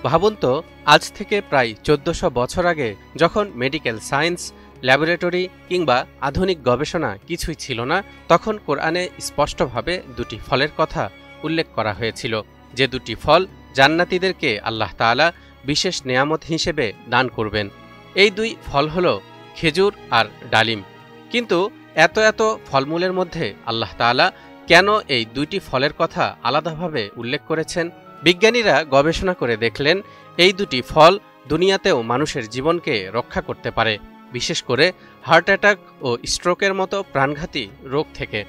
ভাবুন তো, আজ থেকে প্রায় 1400 বছর আগে যখন মেডিকেল সায়েন্স, ল্যাবরেটরি কিংবা আধুনিক গবেষণা কিছুই ছিল না, তখন কোরআনে স্পষ্টভাবে দুটি ফলের কথা উল্লেখ করা হয়েছিল, যে দুটি ফল জান্নাতীদেরকে আল্লাহ তাআলা বিশেষ নেয়ামত হিসেবে দান করবেন। এই দুই ফল হল খেজুর আর ডালিম। কিন্তু এত এত ফলমূলের মধ্যে আল্লাহ তাআলা কেন এই দুইটি ফলের কথা আলাদাভাবে উল্লেখ করেছেন? বিজ্ঞানীরা গবেষণা করে দেখলেন, এই দুটি ফল দুনিয়াতেও মানুষের জীবনকে রক্ষা করতে পারে, বিশেষ করে হার্ট অ্যাটাক ও স্ট্রোকের মতো প্রাণঘাতী রোগ থেকে।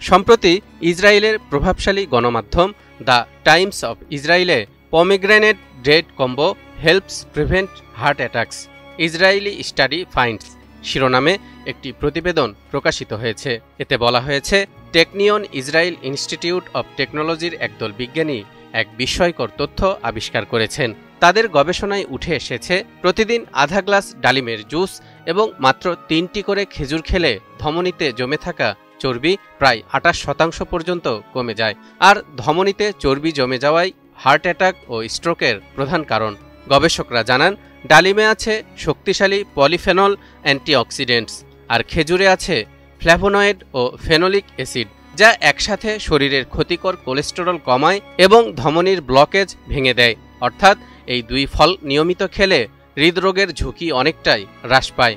সম্প্রতি ইসরায়েলের প্রভাবশালী গণমাধ্যম দ্য টাইমস অফ ইসরায়েলে pomegranate date combo helps prevent heart attacks, Israeli study finds শিরোনামে একটি প্রতিবেদন প্রকাশিত হয়েছে। এতে বলা হয়েছে, টেকনিয়ন ইসরায়েল ইনস্টিটিউট অব টেকনোলজির একদল বিজ্ঞানী এক বিস্ময়কর তথ্য আবিষ্কার করেছেন। তাদের গবেষণায় উঠে এসেছে, প্রতিদিন আধা গ্লাস ডালিমের জুস এবং মাত্র 3টি করে খেজুর খেলে ধমনীতে জমে থাকা চর্বি প্রায় 28% পর্যন্ত কমে যায়। আর ধমনীতে চর্বি জমে যাওয়াই হার্ট অ্যাটাক ও স্ট্রোকের প্রধান কারণ। গবেষকরা জানান, ডালিমে আছে শক্তিশালী পলিফেনল অ্যান্টিঅক্সিডেন্টস, আর খেজুরে আছে ফ্ল্যাভোনয়েড ও ফেনোলিক অ্যাসিড, যা একসাথে শরীরের ক্ষতিকর কোলেস্টেরল কমায় এবং ধমনীর ব্লকেজ ভেঙে দেয়। অর্থাৎ এই দুই ফল নিয়মিত খেলে হৃদরোগের ঝুঁকি অনেকটাই হ্রাস পায়।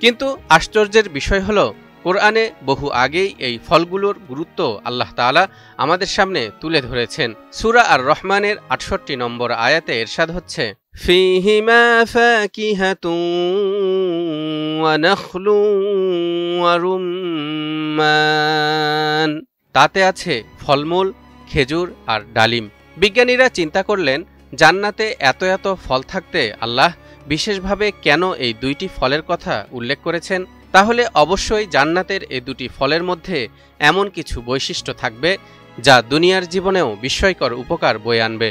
কিন্তু আশ্চর্যের বিষয় হল, কোরআনে বহু আগেই এই ফলগুলোর গুরুত্ব আল্লাহ তাআলা আমাদের সামনে তুলে ধরেছেন। সূরা আর রহমানের ৬৮ নম্বর আয়াতে ইরশাদ হচ্ছে, ফীহিমা ফাকিহাতুন ওয়া নাখলুন ওয়া রুম্মান, তাতে আছে ফলমূল, খেজুর আর ডালিম। বিজ্ঞানীরা চিন্তা করলেন, জান্নাতে এত এত ফল থাকতে আল্লাহ বিশেষভাবে কেন এই দুইটি ফলের কথা উল্লেখ করেছেন? তাহলে অবশ্যই জান্নাতের এই দুটি ফলের মধ্যে এমন কিছু বৈশিষ্ট্য থাকবে যা দুনিয়ার জীবনেও বিস্ময়কর উপকার বয়ে আনবে।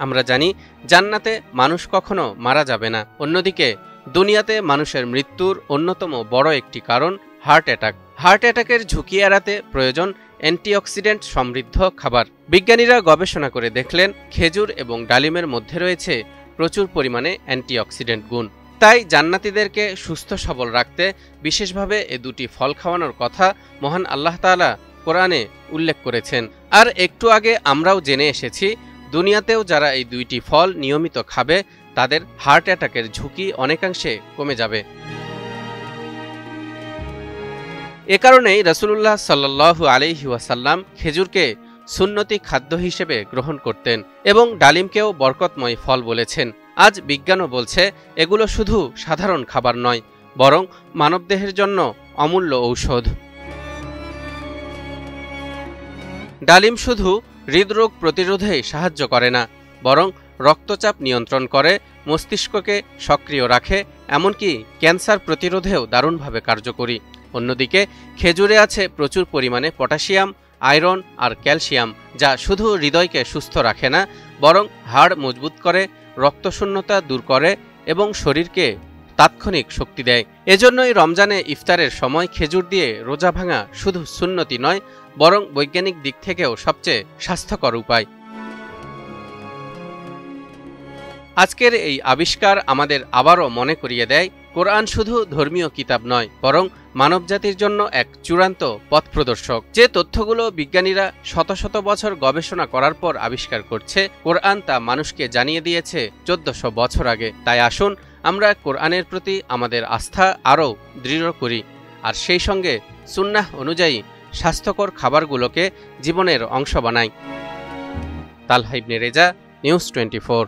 আমরা জানি, জান্নাতে মানুষ কখনো মারা যাবে না। অন্যদিকে দুনিয়াতে মানুষের মৃত্যুর অন্যতম বড় একটি কারণ হার্ট অ্যাটাক। হার্ট অ্যাটাকের ঝুঁকি এড়াতে প্রয়োজন অ্যান্টিঅক্সিডেন্ট সমৃদ্ধ খাবার। বিজ্ঞানীরা গবেষণা করে দেখলেন, খেজুর এবং ডালিমের মধ্যে রয়েছে প্রচুর পরিমাণে অ্যান্টিঅক্সিডেন্ট গুণ। তাই জান্নাতীদেরকে সুস্থ সবল রাখতে বিশেষভাবে এ দুটি ফল খাওয়ানোর কথা মহান আল্লাহ তাআলা কোরআনে উল্লেখ করেছেন। আর একটু আগে আমরাও জেনে এসেছি, দুনিয়াতেও যারা এই দুইটি ফল নিয়মিত খাবে তাদের হার্ট অ্যাটাকের ঝুঁকি অনেকাংশে কমে যাবে। এ কারণেই রাসূলুল্লাহ সাল্লাল্লাহু আলাইহি ওয়াসাল্লাম খেজুরকে সুন্নতি খাদ্য হিসেবে গ্রহণ করতেন এবং ডালিমকেও বরকতময় ফল বলেছেন। আজ বিজ্ঞানও বলছে, এগুলো শুধু সাধারণ খাবার নয়, বরং মানবদেহের জন্য অমূল্য ঔষধ। ডালিম শুধু হৃদরোগ প্রতিরোধে সাহায্য করে না, বরং রক্তচাপ নিয়ন্ত্রণ করে, মস্তিষ্ককে সক্রিয় রাখে, এমনকি ক্যান্সার প্রতিরোধেও দারুণভাবে কার্যকরী। অন্যদিকে খেজুরে আছে প্রচুর পরিমাণে পটাশিয়াম, আয়রন আর ক্যালসিয়াম, যা শুধু হৃদয়কে সুস্থ রাখে না, বরং হাড় মজবুত করে, রক্তশূন্যতা দূর করে এবং শরীরকে তাৎক্ষণিক শক্তি দেয়। এজন্যই রমজানে ইফতারের সময় খেজুর দিয়ে রোজা ভাঙা শুধু সুন্নতি নয়, বরং বৈজ্ঞানিক দিক থেকেও সবচেয়ে স্বাস্থ্যকর উপায়। আজকের এই আবিষ্কার আমাদের আবারও মনে করিয়ে দেয়, কোরআন শুধু ধর্মীয় কিতাব নয়, বরং মানবজাতির জন্য এক চূড়ান্ত পথপ্রদর্শক। যে তথ্যগুলো বিজ্ঞানীরা শত শত বছর গবেষণা করার পর আবিষ্কার করছে, কোরআন তা মানুষকে জানিয়ে দিয়েছে 1400 বছর আগে। তাই আসুন আমরা কোরআনের প্রতি আমাদের আস্থা আরও দৃঢ় করি, আর সেই সঙ্গে সুন্নাহ অনুযায়ী স্বাস্থ্যকর খাবারগুলোকে জীবনের অংশ বানাই। তালহা ইবনে রেজা, নিউজ 24।